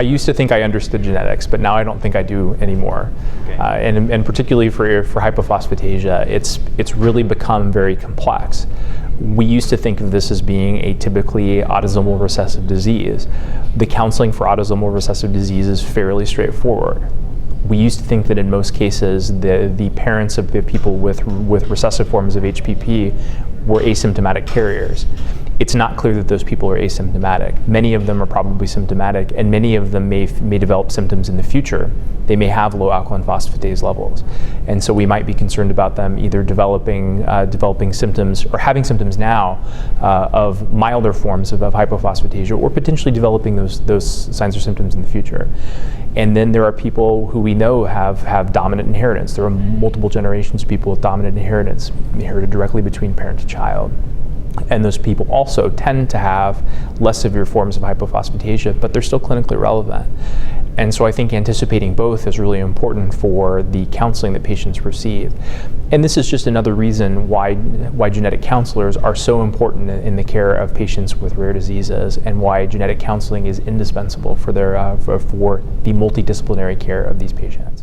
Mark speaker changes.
Speaker 1: I used to think I understood genetics, but now I don't think I do anymore.
Speaker 2: Okay.
Speaker 1: And particularly for hypophosphatasia, it's really become very complex. We used to think of this as being a typically autosomal recessive disease. The counseling for autosomal recessive disease is fairly straightforward. We used to think that in most cases, the parents of the people with recessive forms of HPP were asymptomatic carriers. It's not clear that those people are asymptomatic. Many of them are probably symptomatic, and many of them may develop symptoms in the future. They may have low alkaline phosphatase levels, and so we might be concerned about them either developing symptoms or having symptoms now of milder forms of hypophosphatasia, or potentially developing those signs or symptoms in the future. And then there are people who we know have dominant inheritance. There are multiple generations of people with dominant inheritance, inherited directly between parent to child. And those people also tend to have less severe forms of hypophosphatasia, but they're still clinically relevant. And so I think anticipating both is really important for the counseling that patients receive. And this is just another reason why genetic counselors are so important in the care of patients with rare diseases, and why genetic counseling is indispensable for the multidisciplinary care of these patients.